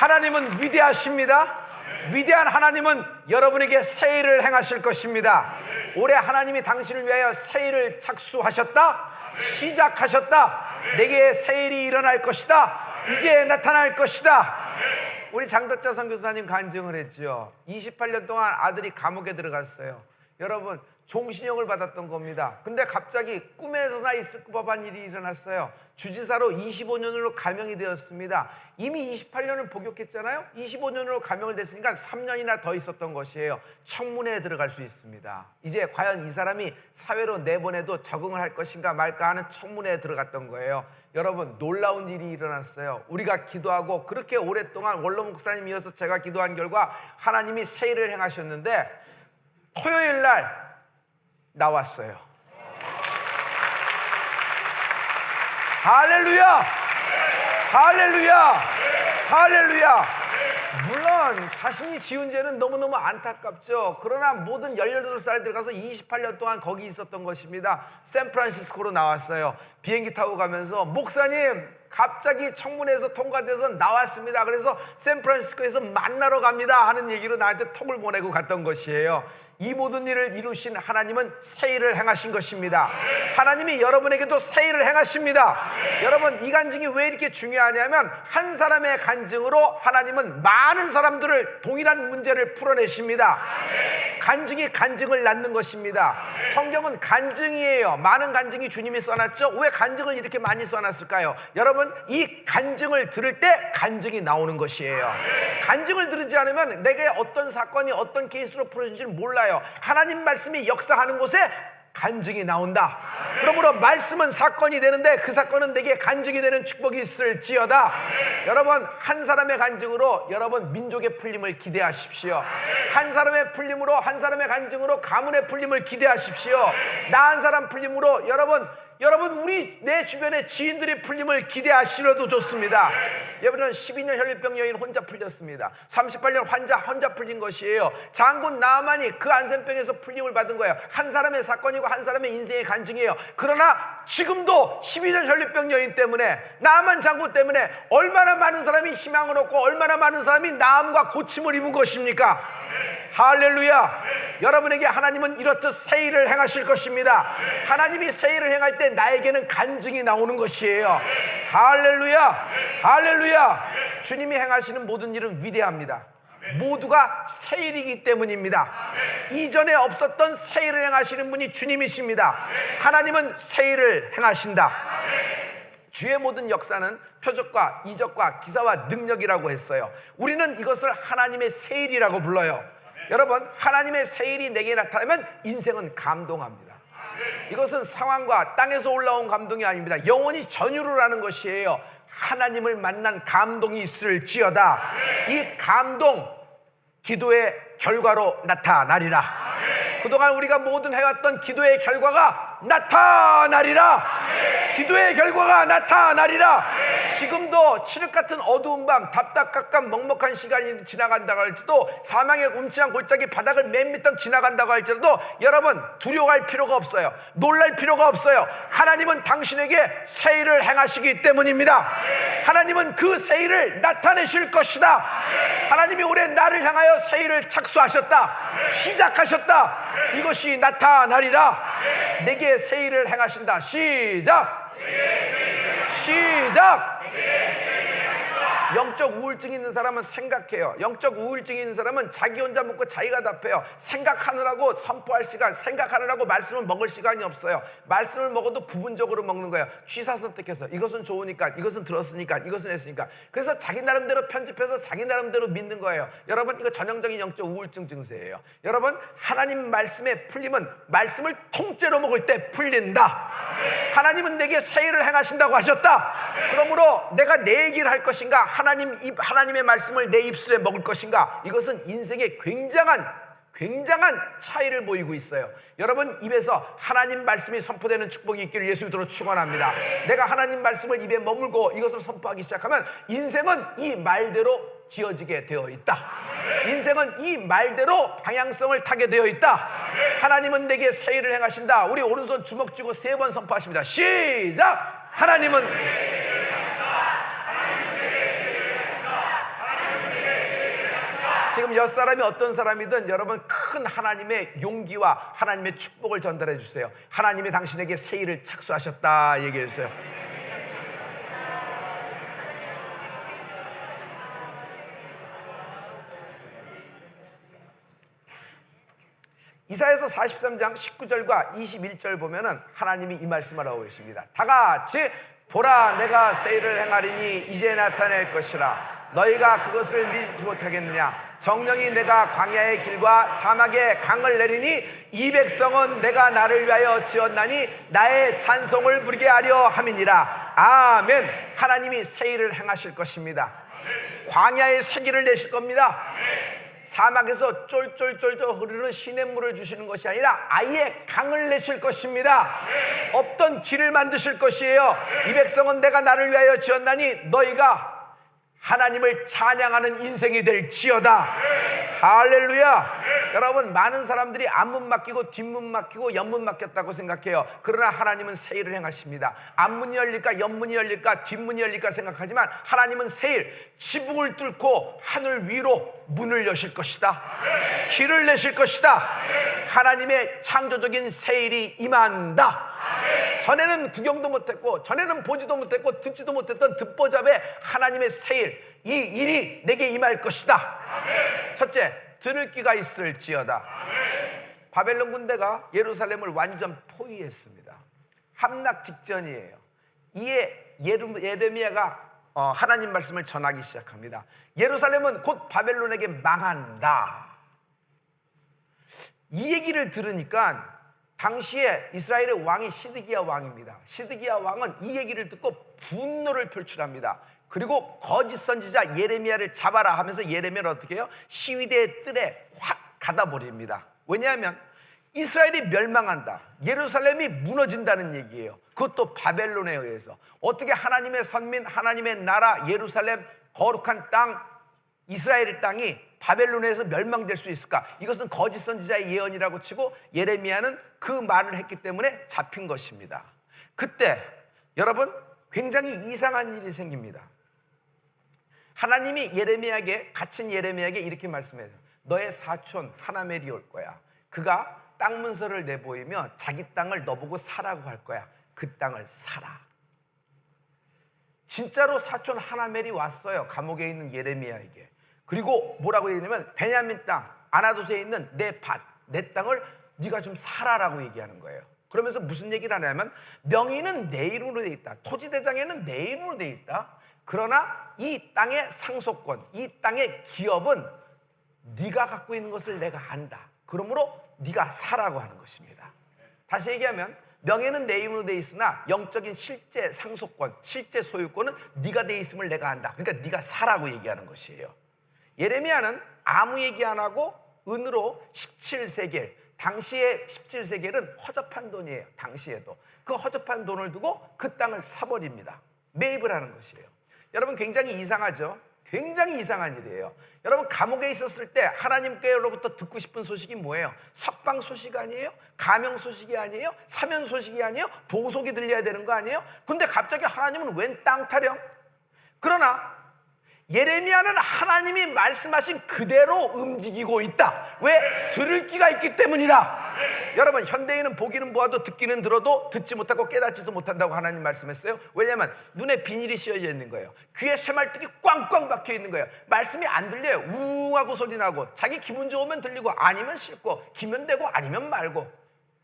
하나님은 위대하십니다. 위대한 하나님은 여러분에게 새 일을 행하실 것입니다. 올해 하나님이 당신을 위하여 새 일을 착수하셨다, 시작하셨다. 내게 새 일이 일어날 것이다, 이제 나타날 것이다. 우리 장덕자 선교사님 간증을 했죠. 28년 동안 아들이 감옥에 들어갔어요. 여러분, 종신형을 받았던 겁니다. 근데 갑자기 꿈에서나 있을 법한 일이 일어났어요. 주지사로 25년으로 감형이 되었습니다. 이미 28년을 복역했잖아요. 25년으로 감형을 됐으니까 3년이나 더 있었던 것이에요. 청문회에 들어갈 수 있습니다. 이제 과연 이 사람이 사회로 내보내도 적응을 할 것인가 말까 하는 청문회에 들어갔던 거예요. 여러분, 놀라운 일이 일어났어요. 우리가 기도하고 그렇게 오랫동안 원로 목사님이어서 제가 기도한 결과 하나님이 새 일을 행하셨는데 토요일 날 나왔어요. 할렐루야! 할렐루야! 할렐루야! 물론 자신이 지은 죄는 너무너무 안타깝죠. 그러나 모든 18살에 들어가서 28년 동안 거기 있었던 것입니다. 샌프란시스코로 나왔어요. 비행기 타고 가면서 목사님 갑자기 청문회에서 통과돼서 나왔습니다. 그래서 샌프란시스코에서 만나러 갑니다 하는 얘기로 나한테 톡을 보내고 갔던 것이에요. 이 모든 일을 이루신 하나님은 새 일을 행하신 것입니다. 하나님이 여러분에게도 새 일을 행하십니다. 여러분, 이 간증이 왜 이렇게 중요하냐면 한 사람의 간증으로 하나님은 많은 사람들을 동일한 문제를 풀어내십니다. 간증이 간증을 낳는 것입니다. 성경은 간증이에요. 많은 간증이 주님이 써놨죠. 왜 간증을 이렇게 많이 써놨을까요? 여러분, 이 간증을 들을 때 간증이 나오는 것이에요. 간증을 들으지 않으면 내게 어떤 사건이 어떤 케이스로 풀어진지를 몰라요. 하나님 말씀이 역사하는 곳에 간증이 나온다. 그러므로 말씀은 사건이 되는데 그 사건은 내게 간증이 되는 축복이 있을지어다. 여러분, 한 사람의 간증으로 여러분 민족의 풀림을 기대하십시오. 한 사람의 풀림으로, 한 사람의 간증으로 가문의 풀림을 기대하십시오. 나 한 사람 풀림으로 여러분 우리 내 주변의 지인들의 풀림을 기대하시려도 좋습니다. 여러분은 12년 혈류병 여인 혼자 풀렸습니다. 38년 혼자 풀린 것이에요. 장군 나아만이 그 안센병에서 풀림을 받은 거예요. 한 사람의 사건이고 한 사람의 인생의 간증이에요. 그러나 지금도 12년 혈류병 여인 때문에, 나아만 장군 때문에 얼마나 많은 사람이 희망을 얻고 얼마나 많은 사람이 나음과 고침을 입은 것입니까? 할렐루야. 여러분에게 하나님은 이렇듯 새 일을 행하실 것입니다. 하나님이 새 일을 행할 때 나에게는 간증이 나오는 것이에요. 할렐루야. 할렐루야. 주님이 행하시는 모든 일은 위대합니다. 모두가 새 일이기 때문입니다. 이전에 없었던 새 일을 행하시는 분이 주님이십니다. 하나님은 새 일을 행하신다. 주의 모든 역사는 표적과 이적과 기사와 능력이라고 했어요. 우리는 이것을 하나님의 새 일이라고 불러요. 여러분, 하나님의 새 일이 내게 나타나면 인생은 감동합니다. 이것은 상황과 땅에서 올라온 감동이 아닙니다. 영원히 전율을 하는 것이에요. 하나님을 만난 감동이 있을지어다. 이 감동, 기도의 결과로 나타나리라. 그동안 우리가 모든 해왔던 기도의 결과가 나타나리라. 기도의 결과가 나타나리라. 지금도 칠흑 같은 어두운 밤, 답답깝깝 먹먹한 시간이 지나간다고 할지라도, 사망의 음침한 골짜기 바닥을 맨 밑을 지나간다고 할지라도 여러분 두려워할 필요가 없어요. 놀랄 필요가 없어요. 하나님은 당신에게 새 일을 행하시기 때문입니다. 하나님은 그 새 일을 나타내실 것이다. 하나님이 올해 나를 향하여 새 일을 착수하셨다, 시작하셨다. 이것이 나타나리라. 내게 새 일을 행하신다. 시작. 영적 우울증이 있는 사람은 생각해요. 영적 우울증이 있는 사람은 자기 혼자 먹고 자기가 답해요. 생각하느라고 선포할 시간, 생각하느라고 말씀을 먹을 시간이 없어요. 말씀을 먹어도 부분적으로 먹는 거예요. 취사 선택해서 이것은 좋으니까, 이것은 들었으니까, 이것은 했으니까. 그래서 자기 나름대로 편집해서 자기 나름대로 믿는 거예요. 여러분, 이거 전형적인 영적 우울증 증세예요. 여러분, 하나님 말씀의 풀림은 말씀을 통째로 먹을 때 풀린다. 하나님은 내게 새 일을 행하신다고 하셨다. 그러므로 내가 내 얘기를 할 것인가, 하나님의 말씀을 내 입술에 먹을 것인가, 이것은 인생의 굉장한 차이를 보이고 있어요. 여러분, 입에서 하나님 말씀이 선포되는 축복이 있기를 예수 이름으로 축원합니다. 내가 하나님 말씀을 입에 머물고 이것을 선포하기 시작하면 인생은 이 말대로 지어지게 되어 있다. 인생은 이 말대로 방향성을 타게 되어 있다. 하나님은 내게 새 일을 행하신다. 우리 오른손 주먹 쥐고 3번 선포하십니다. 시작. 하나님은 지금 옆 사람이 어떤 사람이든 여러분 큰 하나님의 용기와 하나님의 축복을 전달해 주세요. 하나님이 당신에게 새 일을 착수하셨다 얘기해 주세요. 이사야서 43장 19절과 21절 보면은 하나님이 이 말씀을 하고 계십니다. 다 같이 보라 내가 새 일을 행하리니 이제 나타낼 것이라 너희가 그것을 믿지 못하겠느냐. 정령이 내가 광야의 길과 사막에 강을 내리니 이 백성은 내가 나를 위하여 지었나니 나의 찬송을 부르게 하려 함이니라. 아멘. 하나님이 새 일을 행하실 것입니다. 광야에 새 길을 내실 겁니다. 사막에서 쫄쫄쫄쫄 흐르는 시냇물을 주시는 것이 아니라 아예 강을 내실 것입니다. 없던 길을 만드실 것이에요. 이 백성은 내가 나를 위하여 지었나니 너희가 하나님을 찬양하는 인생이 될지어다. 할렐루야. 여러분 많은 사람들이 앞문 맡기고 뒷문 맡기고 옆문 맡겼다고 생각해요. 그러나 하나님은 새 일을 행하십니다. 앞문이 열릴까 옆문이 열릴까 뒷문이 열릴까 생각하지만 하나님은 새 일, 지붕을 뚫고 하늘 위로 문을 여실 것이다. 길을 내실 것이다. 하나님의 창조적인 새 일이 임한다. 전에는 구경도 못했고 전에는 보지도 못했고 듣지도 못했던 듣보잡의 하나님의 새 일, 이 일이 내게 임할 것이다. 첫째, 들을 귀가 있을지어다. 바벨론 군대가 예루살렘을 완전 포위했습니다. 함락 직전이에요. 이에 예레미야가 하나님 말씀을 전하기 시작합니다. 예루살렘은 곧 바벨론에게 망한다. 이 얘기를 들으니까 당시에 이스라엘의 왕이 시드기야 왕입니다. 시드기야 왕은 이 얘기를 듣고 분노를 표출합니다. 그리고 거짓 선지자 예레미야를 잡아라 하면서 예레미야를 어떻게 해요? 시위대의 뜰에 확 가다 버립니다. 왜냐하면 이스라엘이 멸망한다, 예루살렘이 무너진다는 얘기예요. 그것도 바벨론에 의해서. 어떻게 하나님의 선민, 하나님의 나라 예루살렘, 거룩한 땅 이스라엘의 땅이 바벨론에서 멸망될 수 있을까? 이것은 거짓 선지자의 예언이라고 치고 예레미야는 그 말을 했기 때문에 잡힌 것입니다. 그때 여러분 굉장히 이상한 일이 생깁니다. 하나님이 예레미야에게, 갇힌 예레미야에게 이렇게 말씀해요. 너의 사촌 하나멜이 올 거야. 그가 땅 문서를 내보이며 자기 땅을 너보고 사라고 할 거야. 그 땅을 사라. 진짜로 사촌 하나멜이 왔어요. 감옥에 있는 예레미야에게. 그리고 뭐라고 얘기하냐면 베냐민 땅 아나돗에 있는 내 밭, 내 땅을 네가 좀 사라라고 얘기하는 거예요. 그러면서 무슨 얘기를 하냐면 명의는 내 이름으로 돼 있다. 토지대장에는 내 이름으로 돼 있다. 그러나 이 땅의 상속권, 이 땅의 기업은 네가 갖고 있는 것을 내가 안다. 그러므로 네가 사라고 하는 것입니다. 다시 얘기하면 명예는 내 이름으로 돼 있으나 영적인 실제 상속권, 실제 소유권은 네가 돼 있음을 내가 안다. 그러니까 네가 사라고 얘기하는 것이에요. 예레미야는 아무 얘기 안 하고 은으로 17세겔, 당시에 17세겔은 허접한 돈이에요. 당시에도 그 허접한 돈을 두고 그 땅을 사버립니다. 매입을 하는 것이에요. 여러분 굉장히 이상하죠? 굉장히 이상한 일이에요. 여러분 감옥에 있었을 때 하나님께로부터 듣고 싶은 소식이 뭐예요? 석방 소식 아니에요? 가명 소식이 아니에요? 사면 소식이 아니에요? 보석이 들려야 되는 거 아니에요? 근데 갑자기 하나님은 웬 땅 타령? 그러나 예레미야는 하나님이 말씀하신 그대로 움직이고 있다. 왜? 들을 귀가 있기 때문이다. 여러분 현대인은 보기는 보아도 듣기는 들어도 듣지 못하고 깨닫지도 못한다고 하나님 말씀했어요. 왜냐하면 눈에 비닐이 씌어져 있는 거예요. 귀에 쇠말뚝이 꽝꽝 박혀 있는 거예요. 말씀이 안 들려요. 우웅하고 소리 나고 자기 기분 좋으면 들리고 아니면 싫고 기면 되고 아니면 말고.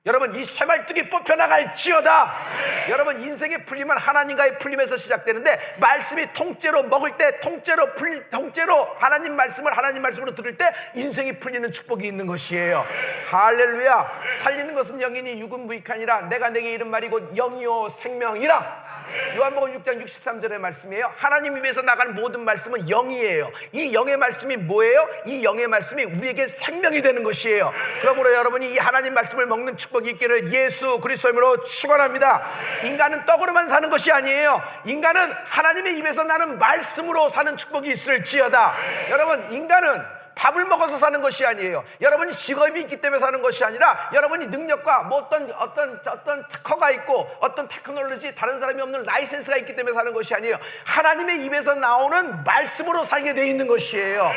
여러분 이 쇠말뚝이 뽑혀나갈지어다. 여러분 인생의 풀림은 하나님과의 풀림에서 시작되는데 말씀이 통째로 먹을 때 통째로 하나님 말씀으로 들을 때 인생이 풀리는 축복이 있는 것이에요. 할렐루야. 살리는 것은 영이니 육은 무익하니라. 내가 내게 이른 말이 곧 영이요 생명이라. 요한복음 6장 63절의 말씀이에요. 하나님 입에서 나가는 모든 말씀은 영이에요. 이 영의 말씀이 뭐예요? 이 영의 말씀이 우리에게 생명이 되는 것이에요. 그러므로 여러분이 이 하나님 말씀을 먹는 축복이 있기를 예수 그리스도의 이름으로 축원합니다. 인간은 떡으로만 사는 것이 아니에요. 인간은 하나님의 입에서 나는 말씀으로 사는 축복이 있을지어다. 여러분 인간은 밥을 먹어서 사는 것이 아니에요. 여러분이 직업이 있기 때문에 사는 것이 아니라 여러분이 능력과 뭐 어떤 특허가 있고 어떤 테크놀로지 다른 사람이 없는 라이센스가 있기 때문에 사는 것이 아니에요. 하나님의 입에서 나오는 말씀으로 살게 돼 있는 것이에요.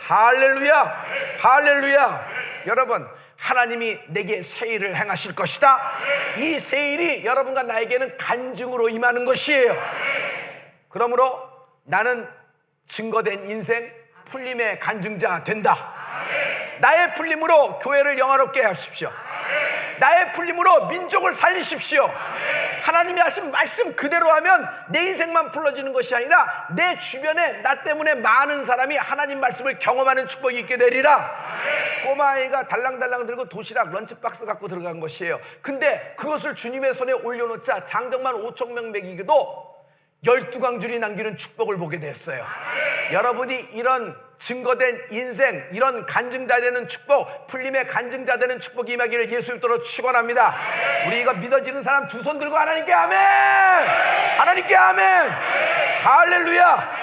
할렐루야, 할렐루야. 여러분, 하나님이 내게 새 일을 행하실 것이다. 이 새 일이 여러분과 나에게는 간증으로 임하는 것이에요. 그러므로 나는 증거된 인생, 풀림의 간증자 된다. 나의 풀림으로 교회를 영화롭게 하십시오. 나의 풀림으로 민족을 살리십시오. 하나님이 하신 말씀 그대로 하면 내 인생만 풀어지는 것이 아니라 내 주변에 나 때문에 많은 사람이 하나님 말씀을 경험하는 축복이 있게 되리라. 꼬마아이가 달랑달랑 들고 도시락 런치박스 갖고 들어간 것이에요. 근데 그것을 주님의 손에 올려놓자 장정만 5,000명 먹이기도 12광줄이 남기는 축복을 보게 됐어요. 여러분이 이런 증거된 인생, 이런 간증자 되는 축복, 풀림의 간증자 되는 축복이 임하기를 예수 이름으로 축원합니다. 우리 이거 믿어지는 사람 두 손 들고 하나님께 아멘! 하나님께 아멘! 할렐루야!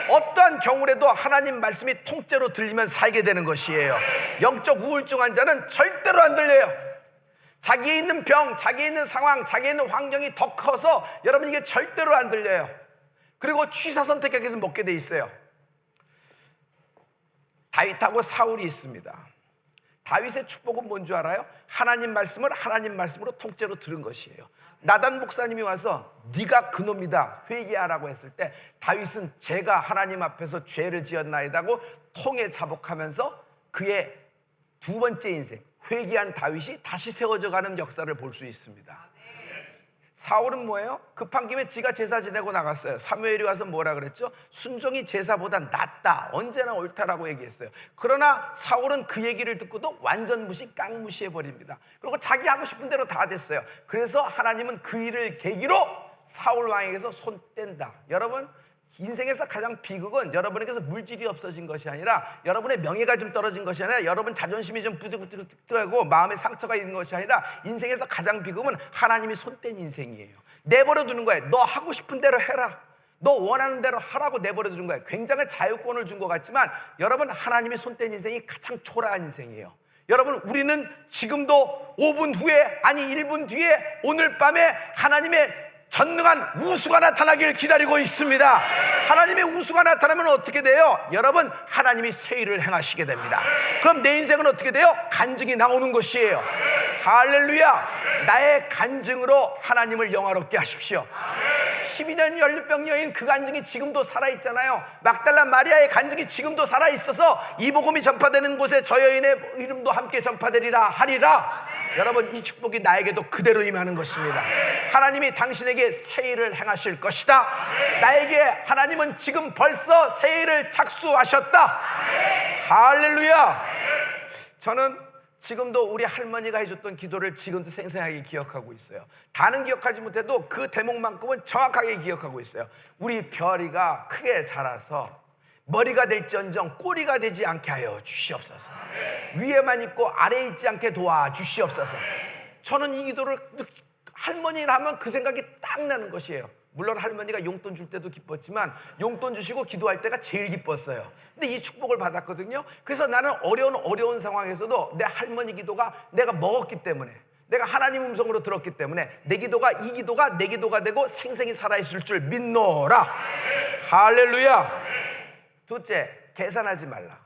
어떠한 경우라도 하나님 말씀이 통째로 들리면 살게 되는 것이에요. 영적 우울증 환자는 절대로 안 들려요. 자기에 있는 병, 자기에 있는 상황, 자기에 있는 환경이 더 커서 여러분 이게 절대로 안 들려요. 그리고 취사 선택해서 먹게 돼 있어요. 다윗하고 사울이 있습니다. 다윗의 축복은 뭔 줄 알아요? 하나님 말씀을 하나님 말씀으로 통째로 들은 것이에요. 나단 목사님이 와서 네가 그놈이다 회개하라고 했을 때 다윗은 제가 하나님 앞에서 죄를 지었나이다고 통에 자복하면서 그의 두 번째 인생 회개한 다윗이 다시 세워져 가는 역사를 볼 수 있습니다. 사울은 뭐예요? 급한 김에 지가 제사 지내고 나갔어요. 사무엘이 와서 뭐라 그랬죠? 순종이 제사보다 낫다, 언제나 옳다라고 얘기했어요. 그러나 사울은 그 얘기를 듣고도 완전 무시, 깡무시해버립니다. 그리고 자기 하고 싶은 대로 다 됐어요. 그래서 하나님은 그 일을 계기로 사울 왕에게서 손 뗀다. 여러분, 인생에서 가장 비극은 여러분에게서 물질이 없어진 것이 아니라 여러분의 명예가 좀 떨어진 것이 아니라 여러분 자존심이 좀 부들부들하고 마음에 상처가 있는 것이 아니라 인생에서 가장 비극은 하나님이 손뗀 인생이에요. 내버려 두는 거예요. 너 하고 싶은 대로 해라. 너 원하는 대로 하라고 내버려 두는 거예요. 굉장히 자유권을 준 것 같지만 여러분 하나님이 손뗀 인생이 가장 초라한 인생이에요. 여러분 우리는 지금도 5분 후에 아니 1분 뒤에 오늘 밤에 하나님의 전능한 우수가 나타나길 기다리고 있습니다. 하나님의 우수가 나타나면 어떻게 돼요? 여러분 하나님이 새 일을 행하시게 됩니다. 그럼 내 인생은 어떻게 돼요? 간증이 나오는 것이에요. 할렐루야. 나의 간증으로 하나님을 영화롭게 하십시오. 12년 연료병 여인 그 간증이 지금도 살아있잖아요. 막달라 마리아의 간증이 지금도 살아있어서 이 복음이 전파되는 곳에 저 여인의 이름도 함께 전파되리라 하리라. 여러분 이 축복이 나에게도 그대로 임하는 것입니다. 하나님이 당신에게 새 일을 행하실 것이다. 나에게 하나님은 지금 벌써 새 일을 착수하셨다. 할렐루야. 저는 지금도 우리 할머니가 해줬던 기도를 지금도 생생하게 기억하고 있어요. 다는 기억하지 못해도 그 대목만큼은 정확하게 기억하고 있어요. 우리 별이가 크게 자라서 머리가 될지언정 꼬리가 되지 않게 하여 주시옵소서. 위에만 있고 아래에 있지 않게 도와주시옵소서. 저는 이 기도를 할머니를 하면 그 생각이 딱 나는 것이에요. 물론 할머니가 용돈 줄 때도 기뻤지만 용돈 주시고 기도할 때가 제일 기뻤어요. 근데 이 축복을 받았거든요. 그래서 나는 어려운 상황에서도 내 할머니 기도가 내가 먹었기 때문에, 내가 하나님 음성으로 들었기 때문에 내 기도가 이 기도가 내 기도가 되고 생생히 살아있을 줄 믿노라. 할렐루야. 둘째, 계산하지 말라.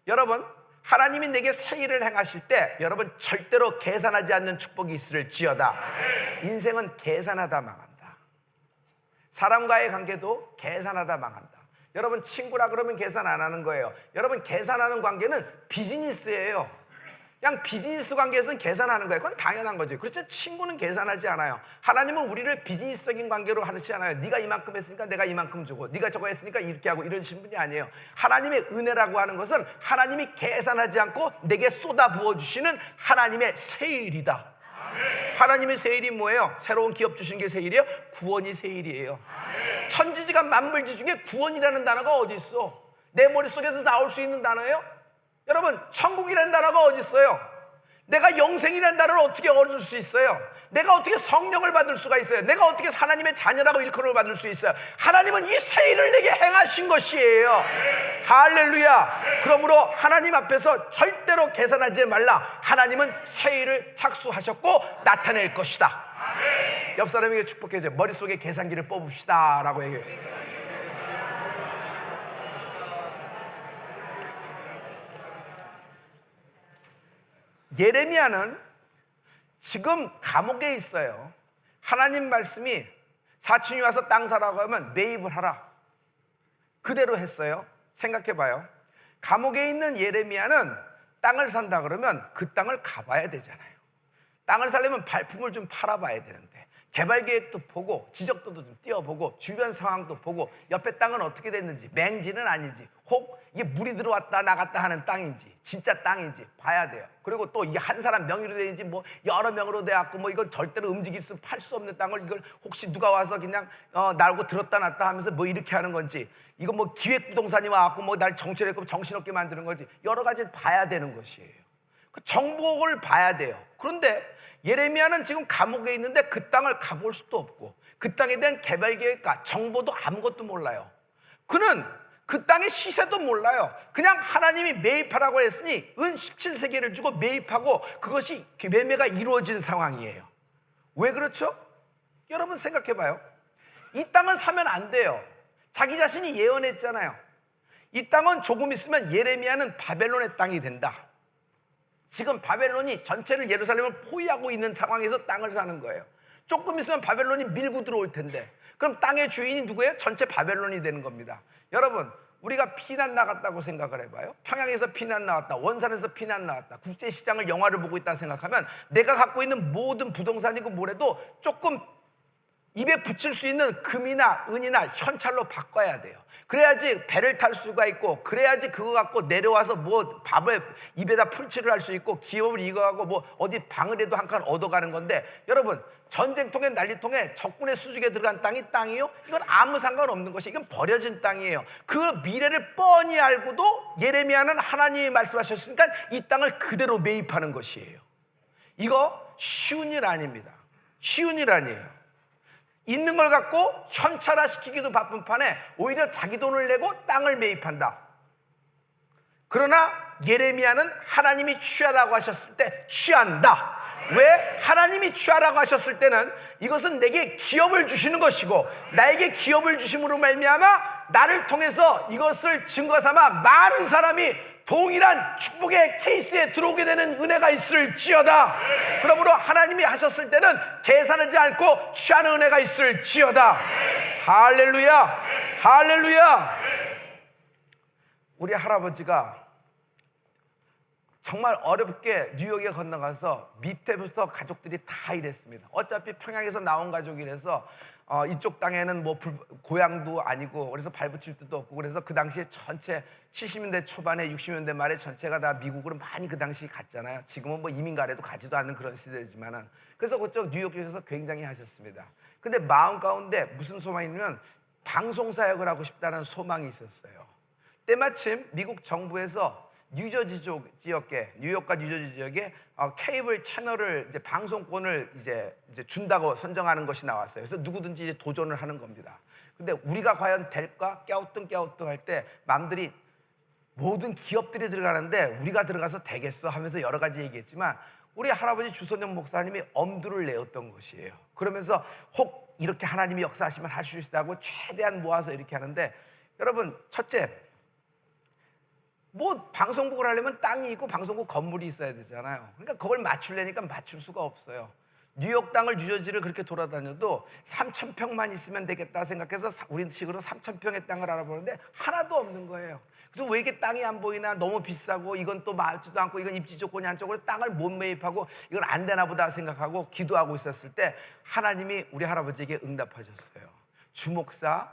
여러분 하나님이 내게 새 일을 행하실 때 여러분 절대로 계산하지 않는 축복이 있을지어다. 인생은 계산하다 망한다. 사람과의 관계도 계산하다 망한다. 여러분 친구라 그러면 계산 안 하는 거예요. 여러분 계산하는 관계는 비즈니스예요. 그냥 비즈니스 관계에서는 계산하는 거예요. 그건 당연한 거죠. 그렇죠? 친구는 계산하지 않아요. 하나님은 우리를 비즈니스적인 관계로 하시지 않아요. 네가 이만큼 했으니까 내가 이만큼 주고, 네가 저거 했으니까 이렇게 하고 이러신 분이 아니에요. 하나님의 은혜라고 하는 것은 하나님이 계산하지 않고 내게 쏟아 부어주시는 하나님의 새 일이다. 하나님의 새 일이 뭐예요? 새로운 기업 주신 게 새 일이에요? 구원이 새 일이에요. 천지지간 만물지 중에 구원이라는 단어가 어디 있어? 내 머릿속에서 나올 수 있는 단어예요? 여러분 천국이라는 단어가 어디 있어요? 내가 영생이라는 단어를 어떻게 얻을 수 있어요? 내가 어떻게 성령을 받을 수가 있어요? 내가 어떻게 하나님의 자녀라고 일컬음을 받을 수 있어요? 하나님은 이 새 일을 내게 행하신 것이에요. 할렐루야. 그러므로 하나님 앞에서 절대로 계산하지 말라. 하나님은 새 일을 착수하셨고 나타낼 것이다. 옆 사람에게 축복해줘. 머릿속에 계산기를 뽑읍시다 라고 얘기해요. 예레미야는 지금 감옥에 있어요. 하나님 말씀이 사춘이 와서 땅 사라고 하면 매입을 하라. 그대로 했어요. 생각해봐요. 감옥에 있는 예레미야는 땅을 산다 그러면 그 땅을 가봐야 되잖아요. 땅을 살려면 발품을 좀 팔아봐야 되는데 개발 계획도 보고 지적도도 좀 띄워보고 주변 상황도 보고 옆에 땅은 어떻게 됐는지, 맹지는 아닌지, 혹 이게 물이 들어왔다 나갔다 하는 땅인지 진짜 땅인지 봐야 돼요. 그리고 또 이게 한 사람 명의로 되는지 뭐 여러 명으로 돼갖고 뭐 이건 절대로 움직일 수 팔 수 없는 땅을 이걸 혹시 누가 와서 그냥 날고 들었다 놨다 하면서 뭐 이렇게 하는 건지, 이거 뭐 기획부동산이 와갖고 뭐 날 정치를 정신없게 만드는 건지 여러 가지를 봐야 되는 것이에요. 그 정보를 봐야 돼요. 그런데 예레미야는 지금 감옥에 있는데 그 땅을 가볼 수도 없고 그 땅에 대한 개발 계획과 정보도 아무것도 몰라요. 그는 그 땅의 시세도 몰라요. 그냥 하나님이 매입하라고 했으니 은 17세계를 주고 매입하고 그것이 매매가 이루어진 상황이에요. 왜 그렇죠? 여러분 생각해봐요. 이 땅은 사면 안 돼요. 자기 자신이 예언했잖아요. 이 땅은 조금 있으면 예레미야는 바벨론의 땅이 된다. 지금 바벨론이 전체를 예루살렘을 포위하고 있는 상황에서 땅을 사는 거예요. 조금 있으면 바벨론이 밀고 들어올 텐데 그럼 땅의 주인이 누구예요? 전체 바벨론이 되는 겁니다. 여러분, 우리가 피난 나갔다고 생각을 해봐요. 평양에서 피난 나왔다, 원산에서 피난 나왔다, 국제시장을 영화를 보고 있다 생각하면 내가 갖고 있는 모든 부동산이고 뭐래도 조금 입에 붙일 수 있는 금이나 은이나 현찰로 바꿔야 돼요. 그래야지 배를 탈 수가 있고, 그래야지 그거 갖고 내려와서 뭐 밥을 입에다 풀칠을 할 수 있고, 기업을 이거하고 뭐 어디 방을 해도 한 칸 얻어가는 건데, 여러분 전쟁통에 난리통에 적군의 수중에 들어간 땅이 땅이요? 이건 아무 상관없는 것이, 이건 버려진 땅이에요. 그 미래를 뻔히 알고도 예레미야는 하나님이 말씀하셨으니까 이 땅을 그대로 매입하는 것이에요. 이거 쉬운 일 아닙니다. 쉬운 일 아니에요. 있는 걸 갖고 현찰화시키기도 바쁜 판에 오히려 자기 돈을 내고 땅을 매입한다. 그러나 예레미야는 하나님이 취하라고 하셨을 때 취한다. 왜? 하나님이 취하라고 하셨을 때는 이것은 내게 기업을 주시는 것이고, 나에게 기업을 주심으로 말미암아 나를 통해서 이것을 증거 삼아 많은 사람이 동일한 축복의 케이스에 들어오게 되는 은혜가 있을지어다. 그러므로 하나님이 하셨을 때는 계산하지 않고 취하는 은혜가 있을지어다. 할렐루야, 할렐루야. 우리 할아버지가 정말 어렵게 뉴욕에 건너가서 밑에부터 가족들이 다 일했습니다. 어차피 평양에서 나온 가족이라서 이쪽 땅에는 뭐 고향도 아니고 그래서 발붙일 데도 없고, 그래서 그 당시에 전체 70년대 초반에 60년대 말에 전체가 다 미국으로 많이 그 당시 갔잖아요. 지금은 뭐 이민 가래도 가지도 않는 그런 시대지만은, 그래서 그쪽 뉴욕 쪽에서 굉장히 하셨습니다. 근데 마음 가운데 무슨 소망이 있냐면 방송 사역을 하고 싶다는 소망이 있었어요. 때마침 미국 정부에서 뉴저지 지역에, 뉴욕과 뉴저지 지역에 케이블 채널을 이제 방송권을 이제 준다고 선정하는 것이 나왔어요. 그래서 누구든지 이제 도전을 하는 겁니다. 근데 우리가 과연 될까? 깨우뚱 할 때 남들이 모든 기업들이 들어가는데 우리가 들어가서 되겠어 하면서 여러 가지 얘기했지만, 우리 할아버지 주선영 목사님이 엄두를 내었던 것이에요. 그러면서 혹 이렇게 하나님이 역사하시면 할 수 있다고 최대한 모아서 이렇게 하는데, 여러분 첫째, 뭐 방송국을 하려면 땅이 있고 방송국 건물이 있어야 되잖아요. 그러니까 그걸 맞추려니까 맞출 수가 없어요. 뉴욕 땅을, 뉴저지를 그렇게 돌아다녀도 3,000평만 있으면 되겠다 생각해서 우리 식으로 3,000평의 땅을 알아보는데 하나도 없는 거예요. 그래서 왜 이렇게 땅이 안 보이나, 너무 비싸고 이건 또 맞지도 않고 이건 입지 조건이 안쪽으로 땅을 못 매입하고 이건 안 되나 보다 생각하고 기도하고 있었을 때 하나님이 우리 할아버지에게 응답하셨어요. 주목사,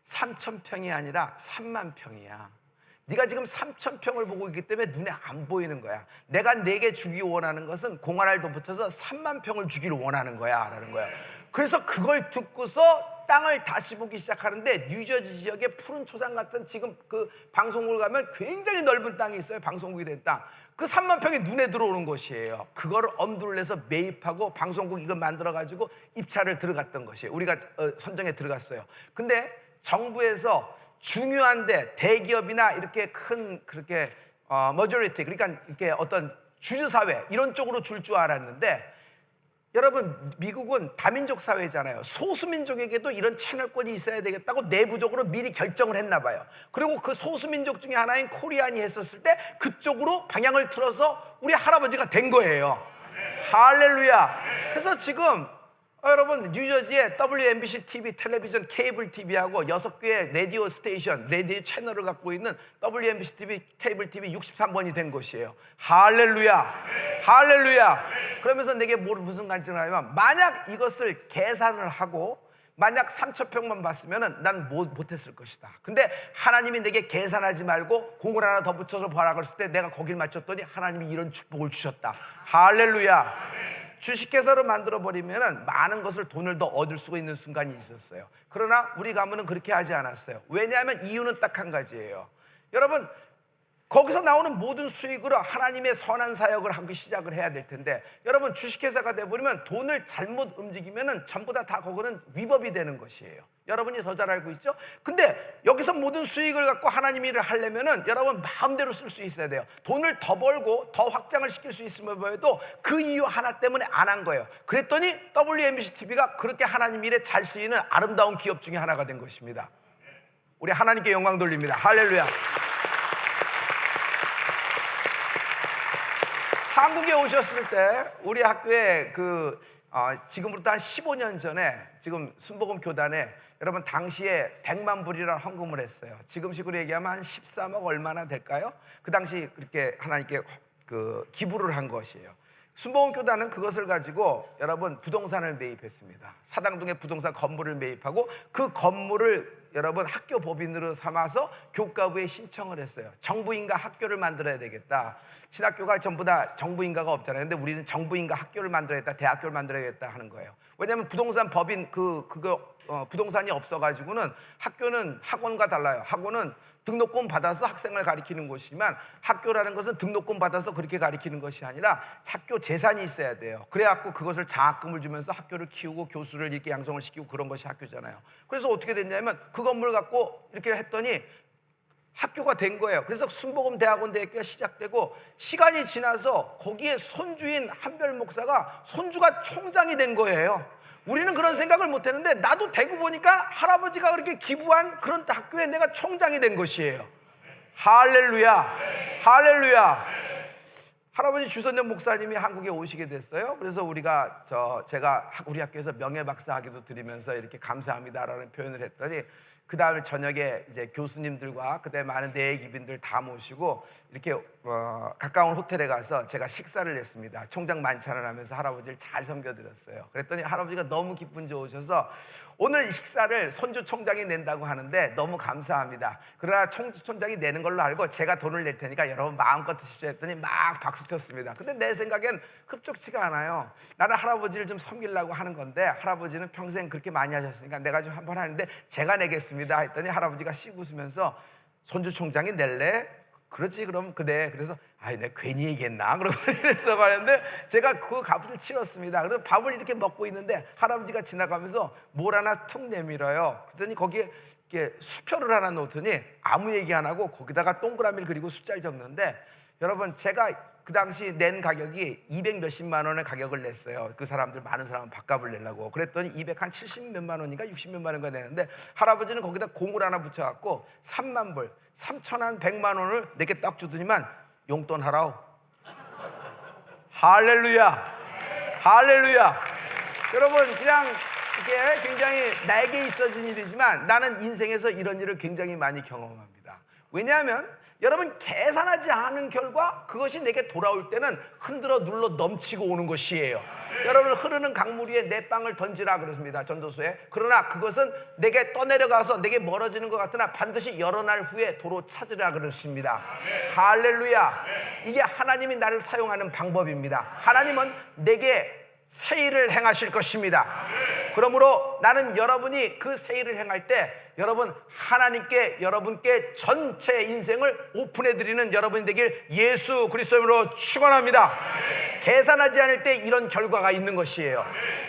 3,000평이 아니라 3만 평이야. 네가 지금 3,000평을 보고 있기 때문에 눈에 안 보이는 거야. 내가 내게 주기 원하는 것은 공활을 덧붙여서 3만 평을 주기를 원하는 거야 라는 거야. 그래서 그걸 듣고서 땅을 다시 보기 시작하는데, 뉴저지 지역에 푸른 초장 같은, 지금 그 방송국을 가면 굉장히 넓은 땅이 있어요. 방송국이 된 땅. 그 3만 평이 눈에 들어오는 것이에요. 그거를 엄두를 내서 매입하고 방송국 이거 만들어가지고 입찰을 들어갔던 것이에요. 우리가 선정에 들어갔어요. 근데 정부에서 중요한데 대기업이나 이렇게 큰 그렇게 머저리티, 그러니까 이렇게 어떤 주류 사회 이런 쪽으로 줄 줄 알았는데, 여러분 미국은 다민족 사회잖아요. 소수민족에게도 이런 채널권이 있어야 되겠다고 내부적으로 미리 결정을 했나 봐요. 그리고 그 소수민족 중에 하나인 코리안이 했었을 때 그쪽으로 방향을 틀어서 우리 할아버지가 된 거예요. 할렐루야. 그래서 지금 여러분 뉴저지에 WNBC TV, 텔레비전 케이블 TV하고 6개의 라디오 스테이션, 라디오 채널을 갖고 있는 WNBC TV, 케이블 TV 63번이 된 곳이에요. 할렐루야. 할렐루야. 그러면서 내게 무슨 간증을 하냐면, 만약 이것을 계산을 하고 만약 3,000평만 봤으면 난 못했을 것이다. 근데 하나님이 내게 계산하지 말고 공을 하나 더 붙여서 보라 그랬을 때 내가 거길 맞췄더니 하나님이 이런 축복을 주셨다. 할렐루야. 주식회사로 만들어버리면 많은 것을, 돈을 더 얻을 수가 있는 순간이 있었어요. 그러나 우리 가문은 그렇게 하지 않았어요. 왜냐하면 이유는 딱 한 가지예요. 여러분, 거기서 나오는 모든 수익으로 하나님의 선한 사역을 하기 시작을 해야 될 텐데, 여러분 주식회사가 돼버리면 돈을 잘못 움직이면 전부 다 그거는 위법이 되는 것이에요. 여러분이 더 잘 알고 있죠? 근데 여기서 모든 수익을 갖고 하나님 일을 하려면은 여러분 마음대로 쓸 수 있어야 돼요. 돈을 더 벌고 더 확장을 시킬 수 있음에도 그 이유 하나 때문에 안 한 거예요. 그랬더니 WNBC TV가 그렇게 하나님 일에 잘 쓰이는 아름다운 기업 중에 하나가 된 것입니다. 우리 하나님께 영광 돌립니다. 할렐루야. 한국에 오셨을 때 우리 학교에 지금부터 한 15년 전에 지금 순복음 교단에 여러분 당시에 100만 불이라는 헌금을 했어요. 지금식으로 얘기하면 한 13억 얼마나 될까요? 그 당시 그렇게 하나님께 기부를 한 것이에요. 순복음 교단은 그것을 가지고 여러분 부동산을 매입했습니다. 사당동에 부동산 건물을 매입하고 그 건물을 여러분 학교 법인으로 삼아서 교과부에 신청을 했어요. 정부인가 학교를 만들어야 되겠다. 신학교가 전부 다 정부인가가 없잖아요. 근데 우리는 정부인가 학교를 만들어야겠다, 대학교를 만들어야겠다 하는 거예요. 왜냐하면 부동산 법인 부동산이 없어가지고는 학교는 학원과 달라요. 학원은 등록금 받아서 학생을 가리키는 곳이지만 학교라는 것은 등록금 받아서 그렇게 가리키는 것이 아니라 학교 재산이 있어야 돼요. 그래갖고 그것을 장학금을 주면서 학교를 키우고 교수를 이렇게 양성을 시키고 그런 것이 학교잖아요. 그래서 어떻게 됐냐면 그 건물 갖고 이렇게 했더니 학교가 된 거예요. 그래서 순복음 대학원 대학교가 시작되고 시간이 지나서 거기에 손주인 한별 목사가 손주가 총장이 된 거예요. 우리는 그런 생각을 못 했는데 나도 대구 보니까 할아버지가 그렇게 기부한 그런 학교에 내가 총장이 된 것이에요. 할렐루야. 할렐루야. 할아버지 주선영 목사님이 한국에 오시게 됐어요. 그래서 제가 우리 학교에서 명예박사 학위도 드리면서 이렇게 감사합니다라는 표현을 했더니 그 다음에 저녁에 이제 교수님들과 그다음에 많은 대기업인들 다 모시고 이렇게 가까운 호텔에 가서 제가 식사를 했습니다. 총장 만찬을 하면서 할아버지를 잘 섬겨드렸어요. 그랬더니 할아버지가 너무 기분 좋으셔서 오늘 이 식사를 손주 총장이 낸다고 하는데 너무 감사합니다. 그러나 손주 총장이 내는 걸로 알고 제가 돈을 낼 테니까 여러분 마음껏 드십시오 했더니 막 박수 쳤습니다. 근데 내 생각엔 흡족치가 않아요. 나는 할아버지를 좀 섬기려고 하는 건데 할아버지는 평생 그렇게 많이 하셨으니까 내가 좀 한번 하는데 제가 내겠습니다 했더니 할아버지가 씩 웃으면서 손주 총장이 낼래? 그렇지 그럼 그래. 그래서 내가 괜히 얘기했나? 그러고 이래서 말했는데 제가 그 값을 치렀습니다. 그래서 밥을 이렇게 먹고 있는데 할아버지가 지나가면서 뭘 하나 툭 내밀어요. 그랬더니 거기에 이렇게 수표를 하나 놓더니 아무 얘기 안 하고 거기다가 동그라미를 그리고 숫자를 적는데 여러분 제가 그 당시 낸 가격이 200 몇십만 원의 가격을 냈어요. 그 사람들 많은 사람은 밥값을 내려고. 그랬더니 270 몇만 원인가 60 몇만 원인가 내는데 할아버지는 거기다 공을 하나 붙여갖고 3만 불 3,100만 원을 내게 딱 주더니만 용돈 하라오. 할렐루야. 할렐루야. 여러분 그냥 이게 굉장히 나에게 있어진 일이지만 나는 인생에서 이런 일을 굉장히 많이 경험합니다. 왜냐하면 여러분 계산하지 않은 결과 그것이 내게 돌아올 때는 흔들어 눌러 넘치고 오는 것이에요. 여러분 흐르는 강물 위에 내 빵을 던지라 그랬습니다. 전도서에. 그러나 그것은 내게 떠내려가서 내게 멀어지는 것 같으나 반드시 여러 날 후에 도로 찾으라 그랬습니다. 할렐루야. 이게 하나님이 나를 사용하는 방법입니다. 하나님은 내게 새 일을 행하실 것입니다. 그러므로 나는 여러분이 그 새 일을 행할 때 여러분 하나님께 여러분께 전체 인생을 오픈해 드리는 여러분이 되길 예수 그리스도의 이름으로 축원합니다. 계산하지 않을 때 이런 결과가 있는 것이에요.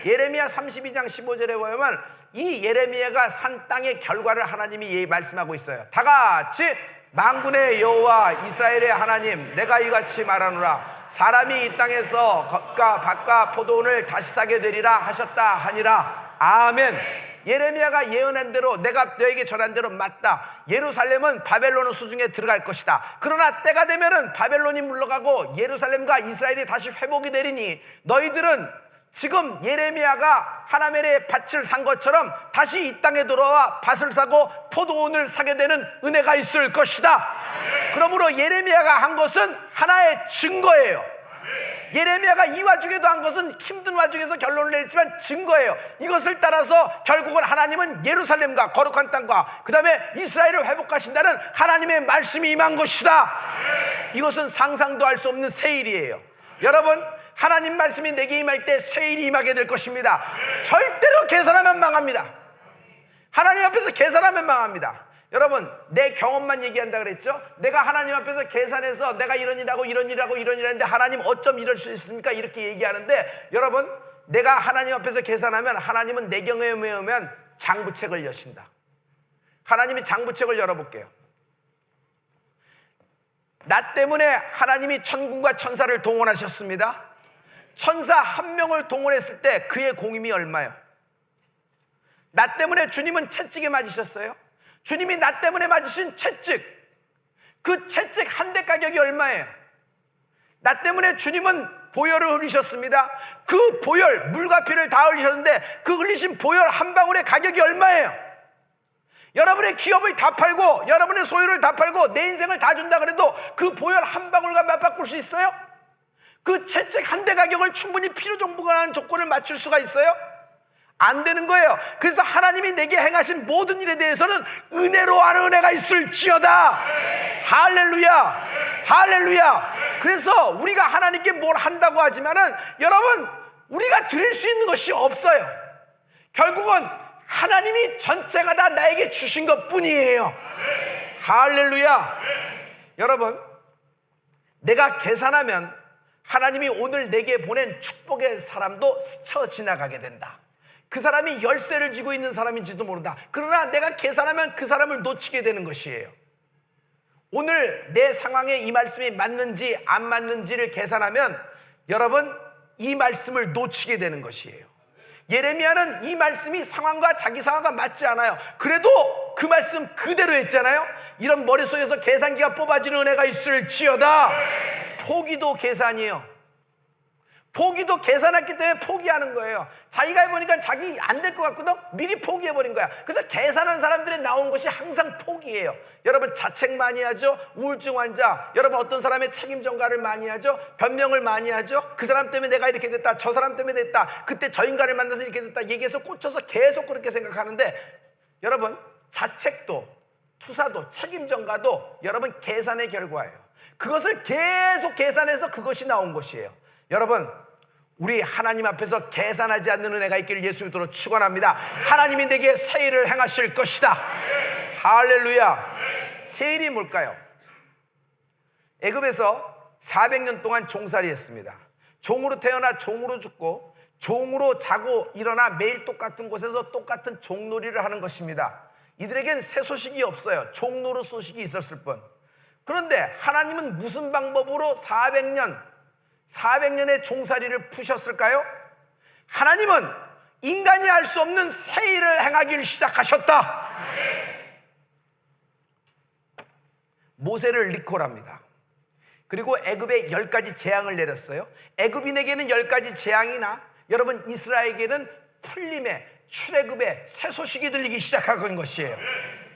예레미야 32장 15절에 보면 이 예레미야가 산 땅의 결과를 하나님이 말씀하고 있어요. 다 같이 만군의 여호와 이스라엘의 하나님 내가 이같이 말하노라. 사람이 이 땅에서 겉과 밭과 포도원을 다시 사게 되리라 하셨다 하니라. 아멘. 예레미야가 예언한 대로 내가 너에게 전한 대로 맞다. 예루살렘은 바벨론 수중에 들어갈 것이다. 그러나 때가 되면은 바벨론이 물러가고 예루살렘과 이스라엘이 다시 회복이 되리니 너희들은 지금 예레미야가 하나멜의 밭을 산 것처럼 다시 이 땅에 돌아와 밭을 사고 포도원을 사게 되는 은혜가 있을 것이다. 그러므로 예레미야가 한 것은 하나의 증거예요. 예레미야가 이 와중에도 한 것은 힘든 와중에서 결론을 내렸지만 증거예요. 이것을 따라서 결국은 하나님은 예루살렘과 거룩한 땅과 그 다음에 이스라엘을 회복하신다는 하나님의 말씀이 임한 것이다. 이것은 상상도 할 수 없는 새 일이에요. 여러분 하나님 말씀이 내게 임할 때 새 일이 임하게 될 것입니다. 절대로 계산하면 망합니다. 하나님 앞에서 계산하면 망합니다. 여러분 내 경험만 얘기한다 그랬죠? 내가 하나님 앞에서 계산해서 내가 이런 일하고 이런 일하고 이런 일하는데 하나님 어쩜 이럴 수 있습니까? 이렇게 얘기하는데 여러분 내가 하나님 앞에서 계산하면 하나님은 내 경험에 오면 장부책을 여신다. 하나님이 장부책을 열어볼게요. 나 때문에 하나님이 천군과 천사를 동원하셨습니다. 천사 한 명을 동원했을 때 그의 공임이 얼마예요? 나 때문에 주님은 채찍에 맞으셨어요. 주님이 나 때문에 맞으신 채찍, 그 채찍 한 대 가격이 얼마예요? 나 때문에 주님은 보혈을 흘리셨습니다. 그 보혈, 물과 피를 다 흘리셨는데 그 흘리신 보혈 한 방울의 가격이 얼마예요? 여러분의 기업을 다 팔고 여러분의 소유를 다 팔고 내 인생을 다 준다 그래도 그 보혈 한 방울과 맞바꿀 수 있어요? 그 채찍 한 대 가격을 충분히 필요 정보가라는 조건을 맞출 수가 있어요? 안 되는 거예요. 그래서 하나님이 내게 행하신 모든 일에 대해서는 은혜로 하는 은혜가 있을지어다. 할렐루야, 할렐루야. 그래서 우리가 하나님께 뭘 한다고 하지만은 여러분 우리가 드릴 수 있는 것이 없어요. 결국은 하나님이 전체가 다 나에게 주신 것 뿐이에요. 할렐루야. 여러분 내가 계산하면 하나님이 오늘 내게 보낸 축복의 사람도 스쳐 지나가게 된다. 그 사람이 열쇠를 쥐고 있는 사람인지도 모른다. 그러나 내가 계산하면 그 사람을 놓치게 되는 것이에요. 오늘 내 상황에 이 말씀이 맞는지 안 맞는지를 계산하면 여러분 이 말씀을 놓치게 되는 것이에요. 예레미야는 이 말씀이 상황과 자기 상황과 맞지 않아요. 그래도 그 말씀 그대로 했잖아요. 이런 머릿속에서 계산기가 뽑아지는 은혜가 있을지어다. 포기도 계산이에요. 포기도 계산했기 때문에 포기하는 거예요. 자기가 해보니까 자기 안 될 것 같거든? 미리 포기해버린 거야. 그래서 계산하는 사람들이 나온 것이 항상 포기예요. 여러분 자책 많이 하죠? 우울증 환자. 여러분 어떤 사람의 책임 전가를 많이 하죠? 변명을 많이 하죠? 그 사람 때문에 내가 이렇게 됐다. 저 사람 때문에 됐다. 그때 저 인간을 만나서 이렇게 됐다. 얘기해서 꽂혀서 계속 그렇게 생각하는데 여러분 자책도 투사도 책임 전가도 여러분 계산의 결과예요. 그것을 계속 계산해서 그것이 나온 것이에요. 여러분 우리 하나님 앞에서 계산하지 않는 은혜가 있기를 예수 이름으로 축원합니다. 하나님이 내게 새 일을 행하실 것이다. 할렐루야. 새 일이 뭘까요? 애굽에서 400년 동안 종살이 했습니다. 종으로 태어나 종으로 죽고 종으로 자고 일어나 매일 똑같은 곳에서 똑같은 종놀이를 하는 것입니다. 이들에겐 새 소식이 없어요. 종노릇 소식이 있었을 뿐. 그런데 하나님은 무슨 방법으로 400년의 종살이를 푸셨을까요? 하나님은 인간이 할 수 없는 새 일을 행하기를 시작하셨다. 모세를 리콜합니다. 그리고 애굽에 10가지 재앙을 내렸어요. 애굽인에게는 10가지 재앙이나 여러분 이스라엘에게는 풀림의 출애굽의 새 소식이 들리기 시작한 것이에요.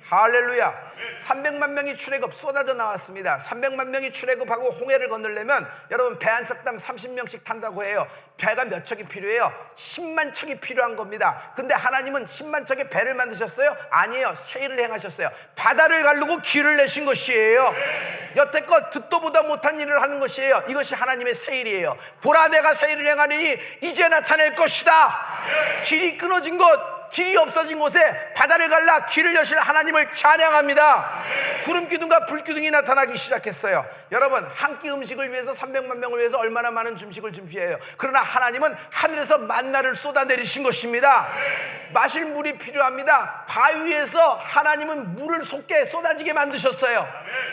할렐루야. 300만 명이 출애굽 쏟아져 나왔습니다. 300만 명이 출애굽하고 홍해를 건너려면 여러분 배 한 척당 30명씩 탄다고 해요. 배가 몇 척이 필요해요? 10만 척이 필요한 겁니다. 근데 하나님은 10만 척의 배를 만드셨어요? 아니에요. 새 일을 행하셨어요. 바다를 가르고 길을 내신 것이에요. 여태껏 듣도 보다 못한 일을 하는 것이에요. 이것이 하나님의 새 일이에요. 보라, 내가 새 일을 행하리니 이제 나타낼 것이다. 길이 끊어진 곳, 길이 없어진 곳에 바다를 갈라 길을 여실 하나님을 찬양합니다. 구름 기둥과 불 기둥이 나타나기 시작했어요. 여러분, 한 끼 음식을 위해서 300만 명을 위해서 얼마나 많은 음식을 준비해요. 그러나 하나님은 하늘에서 만나를 쏟아내리신 것입니다. 마실 물이 필요합니다. 바위에서 하나님은 물을 솟게 쏟아지게 만드셨어요.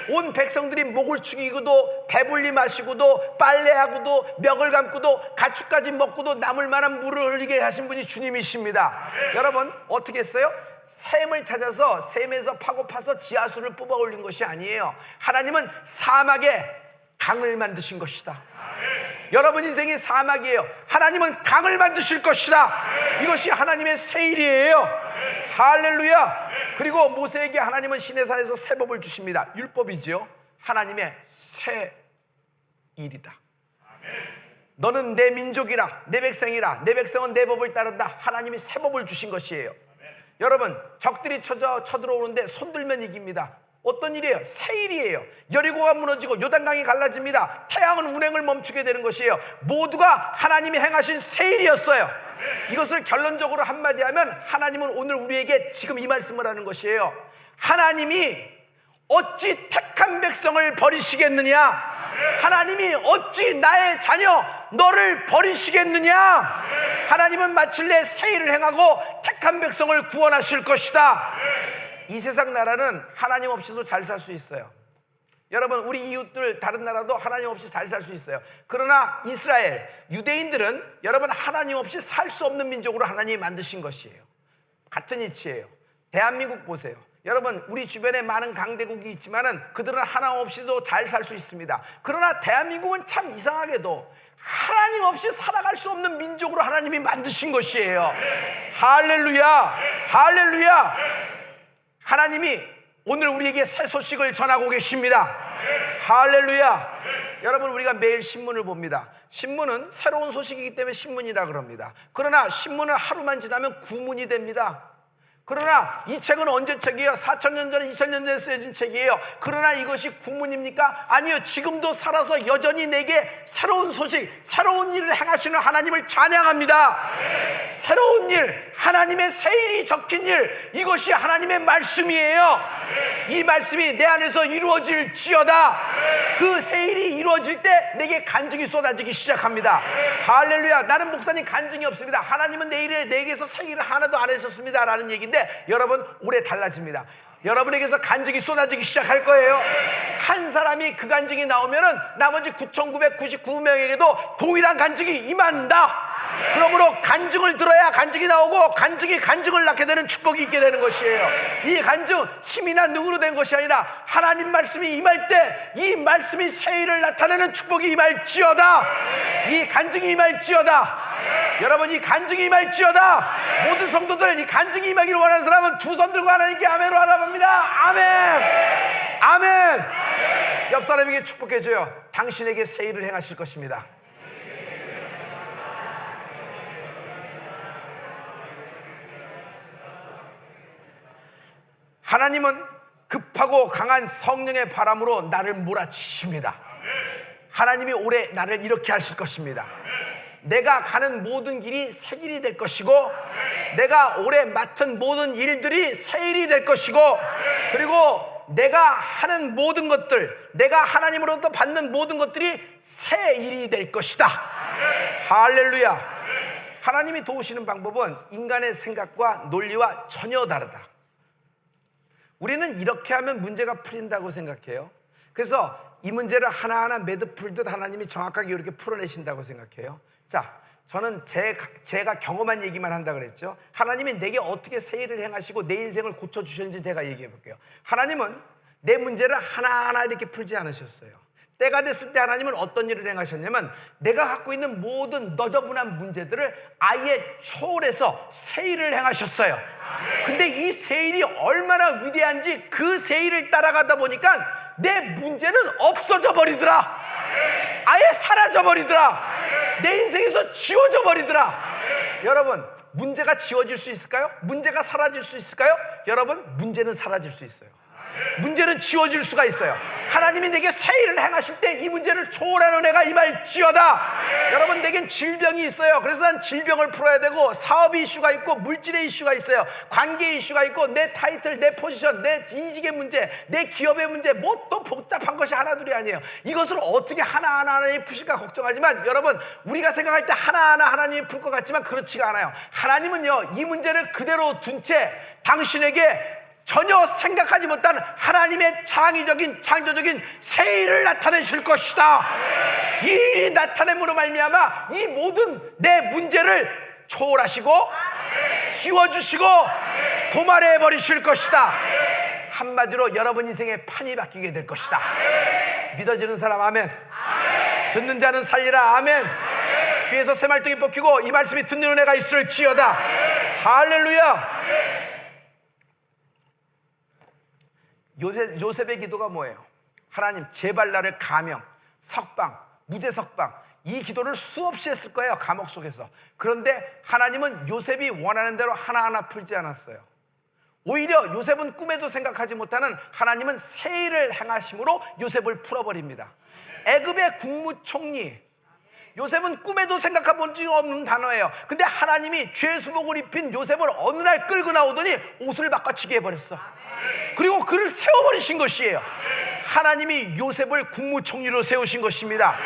온 백성들이 목을 축이고도 배불리 마시고도 빨래하고도 멱을 감고도 가축까지 먹고도 남을 만한 물을 흘리게 하신 분이 주님이십니다. 여러분, 어떻게 했어요? 샘을 찾아서 샘에서 파고 파서 지하수를 뽑아 올린 것이 아니에요. 하나님은 사막에 강을 만드신 것이다. 여러분 인생이 사막이에요. 하나님은 강을 만드실 것이다. 이것이 하나님의 새 일이에요. 할렐루야. 그리고 모세에게 하나님은 시내산에서 새 법을 주십니다. 율법이죠. 하나님의 새 일이다. 너는 내 민족이라, 내 백성이라, 내 백성은 내 법을 따른다. 하나님이 새 법을 주신 것이에요. 여러분, 적들이 쳐들어오는데 손들면 이깁니다. 어떤 일이에요? 새 일이에요. 여리고가 무너지고 요단강이 갈라집니다. 태양은 운행을 멈추게 되는 것이에요. 모두가 하나님이 행하신 새 일이었어요. 이것을 결론적으로 한마디 하면 하나님은 오늘 우리에게 지금 이 말씀을 하는 것이에요. 하나님이 어찌 택한 백성을 버리시겠느냐? 하나님이 어찌 나의 자녀 너를 버리시겠느냐? 하나님은 마침내 새 일을 행하고 택한 백성을 구원하실 것이다. 이 세상 나라는 하나님 없이도 잘 살 수 있어요. 여러분, 우리 이웃들 다른 나라도 하나님 없이 잘 살 수 있어요. 그러나 이스라엘, 유대인들은 여러분 하나님 없이 살 수 없는 민족으로 하나님이 만드신 것이에요. 같은 이치예요. 대한민국 보세요. 여러분, 우리 주변에 많은 강대국이 있지만은 그들은 하나님 없이도 잘 살 수 있습니다. 그러나 대한민국은 참 이상하게도 하나님 없이 살아갈 수 없는 민족으로 하나님이 만드신 것이에요. 할렐루야, 할렐루야. 하나님이 오늘 우리에게 새 소식을 전하고 계십니다. 할렐루야. 여러분, 우리가 매일 신문을 봅니다. 신문은 새로운 소식이기 때문에 신문이라 그럽니다. 그러나 신문은 하루만 지나면 구문이 됩니다. 그러나 이 책은 언제 책이에요? 4,000년 전에 2,000년 전에 쓰여진 책이에요. 그러나 이것이 구문입니까? 아니요. 지금도 살아서 여전히 내게 새로운 소식, 새로운 일을 행하시는 하나님을 찬양합니다. 새로운 일, 하나님의 새 일이 적힌 일, 이것이 하나님의 말씀이에요. 이 말씀이 내 안에서 이루어질지어다. 그 새 일이 이루어질 때 내게 간증이 쏟아지기 시작합니다. 할렐루야. 나는 목사님 간증이 없습니다. 하나님은 내게서 새 일을 하나도 안 하셨습니다 라는 얘기인데, 여러분 올해 달라집니다. 여러분에게서 간증이 쏟아지기 시작할 거예요. 한 사람이 그 간증이 나오면은 나머지 9,999명에게도 동일한 간증이 임한다. 그러므로 간증을 들어야 간증이 나오고 간증이 간증을 낳게 되는 축복이 있게 되는 것이에요. 이 간증 힘이나 능으로 된 것이 아니라 하나님 말씀이 임할 때 이 말씀이 새 일을 나타내는 축복이 임할지어다. 이 간증이 임할지어다. 여러분, 이 간증이 임할지어다. 모든 성도들, 이 간증이 임하기를 원하는 사람은 두 손 들고 하나님께 아멘으로 알아봅니다. 아멘, 아멘. 옆 사람에게 축복해줘요. 당신에게 새 일을 행하실 것입니다. 하나님은 급하고 강한 성령의 바람으로 나를 몰아치십니다. 하나님이 올해 나를 이렇게 하실 것입니다. 내가 가는 모든 길이 새 길이 될 것이고, 내가 올해 맡은 모든 일들이 새 일이 될 것이고, 그리고 내가 하는 모든 것들, 내가 하나님으로부터 받는 모든 것들이 새 일이 될 것이다. 할렐루야. 하나님이 도우시는 방법은 인간의 생각과 논리와 전혀 다르다. 우리는 이렇게 하면 문제가 풀린다고 생각해요. 그래서 이 문제를 하나하나 매듭 풀듯 하나님이 정확하게 이렇게 풀어내신다고 생각해요. 자, 저는 제가 경험한 얘기만 한다 그랬죠. 하나님이 내게 어떻게 새 일을 행하시고 내 인생을 고쳐주셨는지 제가 얘기해 볼게요. 하나님은 내 문제를 하나하나 이렇게 풀지 않으셨어요. 때가 됐을 때 하나님은 어떤 일을 행하셨냐면, 내가 갖고 있는 모든 너저분한 문제들을 아예 초월해서 새 일을 행하셨어요. 근데 이 새 일이 얼마나 위대한지 그 새 일을 따라가다 보니까 내 문제는 없어져 버리더라. 아예 사라져 버리더라. 내 인생에서 지워져 버리더라. 여러분, 문제가 지워질 수 있을까요? 문제가 사라질 수 있을까요? 여러분, 문제는 사라질 수 있어요. 문제는 지워질 수가 있어요. 하나님이 내게 새 일을 행하실 때 이 문제를 초월한 은혜가 임할지어다. 여러분, 내겐 질병이 있어요. 그래서 난 질병을 풀어야 되고, 사업의 이슈가 있고, 물질의 이슈가 있어요. 관계의 이슈가 있고, 내 타이틀, 내 포지션, 내 이직의 문제, 내 기업의 문제, 뭐 또 복잡한 것이 하나둘이 아니에요. 이것을 어떻게 하나하나 하나님이 푸실까 걱정하지만, 여러분, 우리가 생각할 때 하나하나 하나님이 풀 것 같지만 그렇지가 않아요. 하나님은요, 이 문제를 그대로 둔 채 당신에게 전혀 생각하지 못한 하나님의 창의적인 창조적인 새 일을 나타내실 것이다. 이 일이 나타냄으로 말미암아 이 모든 내 문제를 초월하시고 씌워주시고 도말해 버리실 것이다. 한마디로 여러분 인생의 판이 바뀌게 될 것이다. 믿어지는 사람 아멘. 듣는 자는 살리라 아멘. 귀에서 새말뚝이 뽑히고 이 말씀이 듣는 은혜가 있을지어다. 할렐루야. 요셉의 기도가 뭐예요? 하나님, 제발 나를 감형, 석방, 무죄 석방, 이 기도를 수없이 했을 거예요, 감옥 속에서. 그런데 하나님은 요셉이 원하는 대로 하나하나 풀지 않았어요. 오히려 요셉은 꿈에도 생각하지 못하는 하나님은 새 일을 행하심으로 요셉을 풀어버립니다. 애굽의 국무총리, 요셉은 꿈에도 생각해 본 적 없는 단어예요. 근데 하나님이 죄수복을 입힌 요셉을 어느 날 끌고 나오더니 옷을 바꿔치게 해버렸어. 그리고 그를 세워버리신 것이에요. 하나님이 요셉을 국무총리로 세우신 것입니다.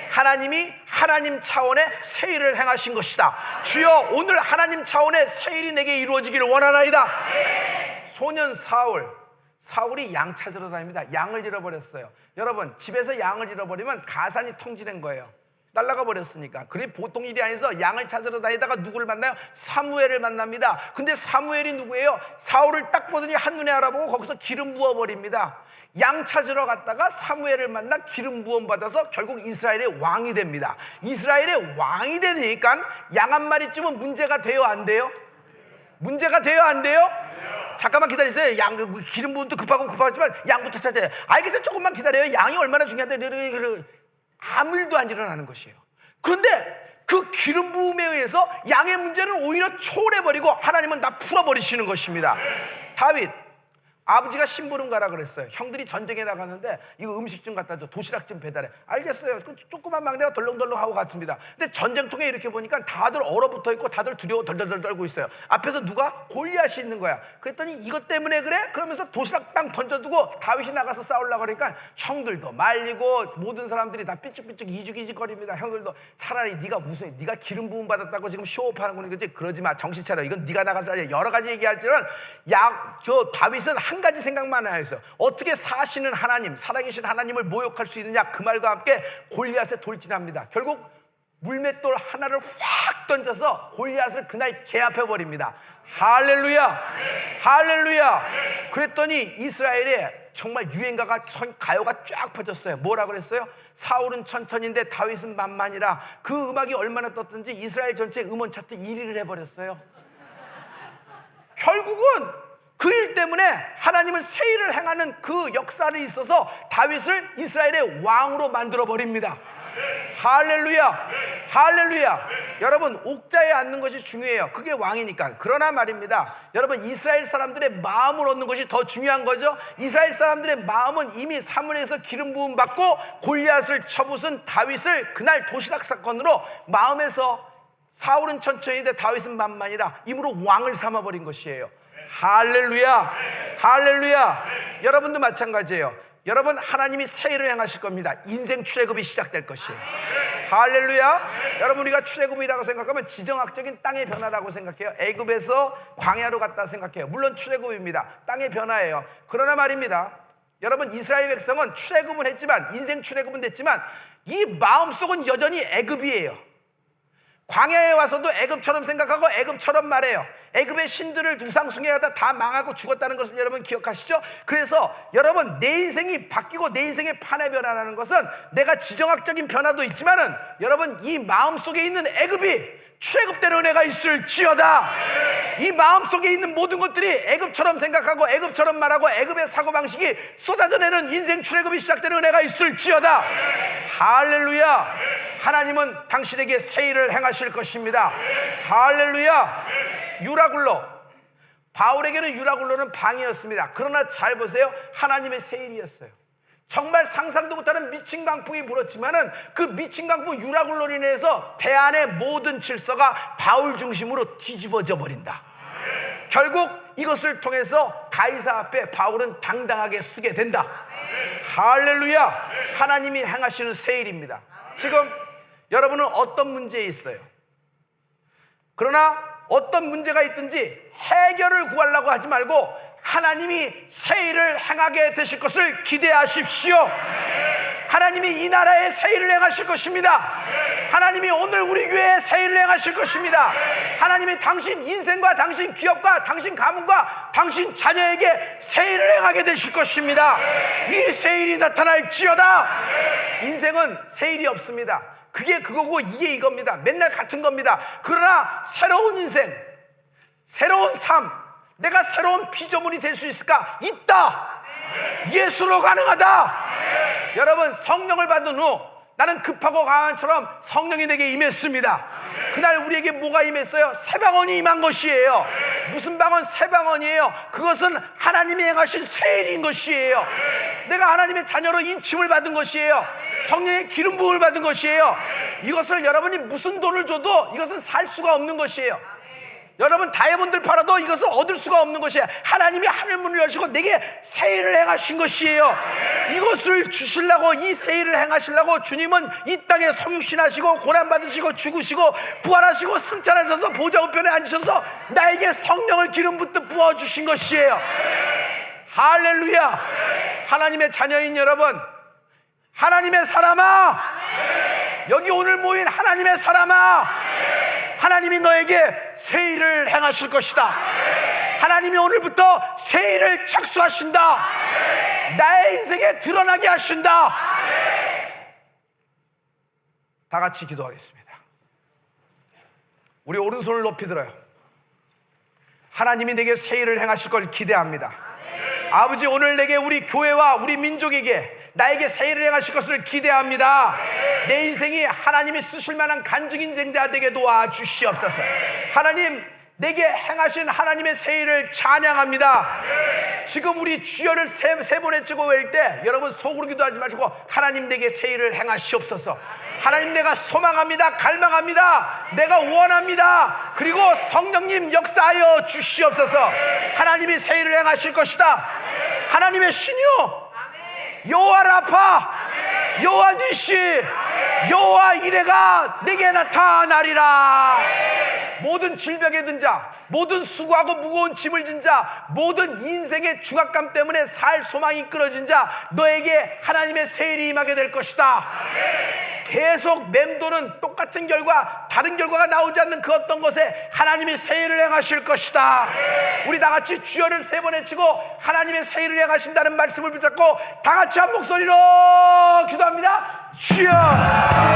하나님이 하나님 차원의 새 일을 행하신 것이다. 주여, 오늘 하나님 차원의 새 일이 내게 이루어지기를 원하나이다. 소년 사울이 양 찾으러 다닙니다. 양을 잃어버렸어요. 여러분, 집에서 양을 잃어버리면 가산이 통지된 거예요. 날아가 버렸으니까. 그게 보통 일이 아니어서 양을 찾으러 다니다가 누구를 만나요? 사무엘을 만납니다. 근데 사무엘이 누구예요? 사울을 딱 보더니 한눈에 알아보고 거기서 기름 부어버립니다. 양 찾으러 갔다가 사무엘을 만나 기름 부음 받아서 결국 이스라엘의 왕이 됩니다. 이스라엘의 왕이 되니까 양 한 마리쯤은 문제가 돼요, 안 돼요? 문제가 돼요, 안 돼요? 잠깐만 기다리세요. 양 기름 부음도 급하지만 양부터 찾아야 돼요. 알겠어요, 조금만 기다려요. 양이 얼마나 중요한데. 아무 일도 안 일어나는 것이에요. 그런데 그 기름 부음에 의해서 양의 문제는 오히려 초월해버리고 하나님은 다 풀어버리시는 것입니다. 다윗, 아버지가 심부름 가라 그랬어요. 형들이 전쟁에 나갔는데 이거 음식 좀 갖다 줘, 도시락 좀 배달해. 알겠어요. 그 조그만 막내가 덜렁덜렁하고 갔습니다. 근데 전쟁통에 이렇게 보니까 다들 얼어붙어 있고 다들 두려워 덜덜덜 떨고 있어요. 앞에서 누가? 골리앗이 있는 거야. 그랬더니 이것 때문에 그래? 그러면서 도시락 땅 던져두고 다윗이 나가서 싸우려고 그러니까 형들도 말리고 모든 사람들이 다 삐죽삐죽 이죽이죽거립니다. 형들도 차라리 네가 무슨, 네가 기름 부음 받았다고 지금 쇼업하는 거니, 그치? 그러지 마, 정신 차려. 이건 네가 나가서 여러 가지 얘기할지는 다윗은 한 가지 생각만 하였어요. 어떻게 사시는 하나님, 살아계신 하나님을 모욕할 수 있느냐, 그 말과 함께 골리앗에 돌진합니다. 결국 물맷돌 하나를 확 던져서 골리앗을 그날 제압해버립니다. 할렐루야, 할렐루야. 그랬더니 이스라엘에 정말 유행가가, 가요가 쫙 퍼졌어요. 뭐라 그랬어요? 사울은 천천히인데 다윗은 만만이라. 그 음악이 얼마나 떴든지 이스라엘 전체 음원 차트 1위를 해버렸어요. 결국은 그 일 때문에 하나님은 새 일을 행하는 그 역사를 있어서 다윗을 이스라엘의 왕으로 만들어버립니다. 할렐루야, 할렐루야. 여러분, 옥자에 앉는 것이 중요해요. 그게 왕이니까. 그러나 말입니다, 여러분, 이스라엘 사람들의 마음을 얻는 것이 더 중요한 거죠. 이스라엘 사람들의 마음은 이미 사무엘에서 기름 부음 받고 골리앗을 쳐부순 다윗을 그날 도시락 사건으로 마음에서 사울은 천천히인데 다윗은 만만이라 임으로 왕을 삼아버린 것이에요. 할렐루야, 할렐루야. 여러분도 마찬가지예요. 여러분, 하나님이 새 일을 행하실 겁니다. 인생 출애굽이 시작될 것이에요. 할렐루야. 여러분, 우리가 출애굽이라고 생각하면 지정학적인 땅의 변화라고 생각해요. 애굽에서 광야로 갔다 생각해요. 물론 출애굽입니다. 땅의 변화예요. 그러나 말입니다, 여러분, 이스라엘 백성은 출애굽은 했지만, 인생 출애굽은 됐지만 이 마음속은 여전히 애굽이에요. 광야에 와서도 애굽처럼 생각하고 애굽처럼 말해요. 애굽의 신들을 우상숭배하다 다 망하고 죽었다는 것을 여러분 기억하시죠? 그래서 여러분, 내 인생이 바뀌고 내 인생의 판에 변화라는 것은 내가 지정학적인 변화도 있지만은 여러분, 이 마음속에 있는 애굽이 출애굽된 은혜가 있을지어다. 이 마음속에 있는 모든 것들이 애굽처럼 생각하고 애굽처럼 말하고 애굽의 사고방식이 쏟아져내는 인생 출애굽이 시작되는 은혜가 있을지어다. 할렐루야. 하나님은 당신에게 새 일을 행하실 것입니다. 할렐루야. 유라굴로, 바울에게는 유라굴로는 방이었습니다. 그러나 잘 보세요. 하나님의 세일이었어요. 정말 상상도 못하는 미친 강풍이 불었지만은 그 미친 강풍 유라굴로로 인해서 배 안의 모든 질서가 바울 중심으로 뒤집어져 버린다. 결국 이것을 통해서 가이사 앞에 바울은 당당하게 서게 된다. 할렐루야. 하나님이 행하시는 세일입니다. 지금 여러분은 어떤 문제에 있어요? 그러나 어떤 문제가 있든지 해결을 구하려고 하지 말고 하나님이 세일을 행하게 되실 것을 기대하십시오. 하나님이 이 나라에 세일을 행하실 것입니다. 하나님이 오늘 우리 교회에 세일을 행하실 것입니다. 하나님이 당신 인생과 당신 기업과 당신 가문과 당신 자녀에게 세일을 행하게 되실 것입니다. 이 세일이 나타날지어다. 인생은 세일이 없습니다. 그게 그거고 이게 이겁니다. 맨날 같은 겁니다. 그러나 새로운 인생, 새로운 삶, 내가 새로운 피조물이 될 수 있을까? 있다. 예수로 가능하다. 여러분, 성령을 받은 후 나는 급하고 강한처럼 성령이 내게 임했습니다. 그날 우리에게 뭐가 임했어요? 새방언이 임한 것이에요. 무슨 방언? 새방언이에요. 그것은 하나님이 행하신 세일인 것이에요. 내가 하나님의 자녀로 인침을 받은 것이에요. 성령의 기름 부음을 받은 것이에요. 이것을 여러분이 무슨 돈을 줘도 이것은 살 수가 없는 것이에요. 여러분 다이아몬드를 팔아도 이것을 얻을 수가 없는 것이에요. 하나님이 하늘 문을 여시고 내게 세일을 행하신 것이에요. 이것을 주시려고, 이 세일을 행하시려고 주님은 이 땅에 성육신하시고 고난받으시고 죽으시고 부활하시고 승천하셔서 보좌 우편에 앉으셔서 나에게 성령을 기름 붓듯 부어주신 것이에요. 할렐루야. 하나님의 자녀인 여러분, 하나님의 사람아, 여기 오늘 모인 하나님의 사람아, 하나님이 너에게 세일을 행하실 것이다. 하나님이 오늘부터 세일을 착수하신다. 나의 인생에 드러나게 하신다. 다 같이 기도하겠습니다. 우리 오른손을 높이 들어요. 하나님이 내게 세일을 행하실 걸 기대합니다. 아버지, 오늘 내게 우리 교회와 우리 민족에게 나에게 세일을 행하실 것을 기대합니다. 내 인생이 하나님이 쓰실 만한 간증 인생자 되게 도와주시옵소서. 하나님, 내게 행하신 하나님의 세일을 찬양합니다. 지금 우리 주여를 세 번 외치고 외울 때 여러분 속으로 기도하지 마시고 하나님 내게 세일을 행하시옵소서. 하나님, 내가 소망합니다. 갈망합니다. 내가 원합니다. 그리고 성령님 역사하여 주시옵소서. 하나님이 세일을 행하실 것이다. 하나님의 신유, 여호와 라파, 여호와 니시, 여호와 이레가 내게 나타나리라. 모든 질병에 든 자, 모든 수고하고 무거운 짐을 진 자, 모든 인생의 중압감 때문에 살 소망이 끊어진 자, 너에게 하나님의 세일이 임하게 될 것이다. 계속 맴도는 똑같은 결과, 다른 결과가 나오지 않는 그 어떤 것에 하나님이 세일을 행하실 것이다. 우리 다 같이 주여를 세 번 외치고 하나님의 세일을 행하신다는 말씀을 붙잡고 다 같이 한 목소리로 기도합니다. 주여.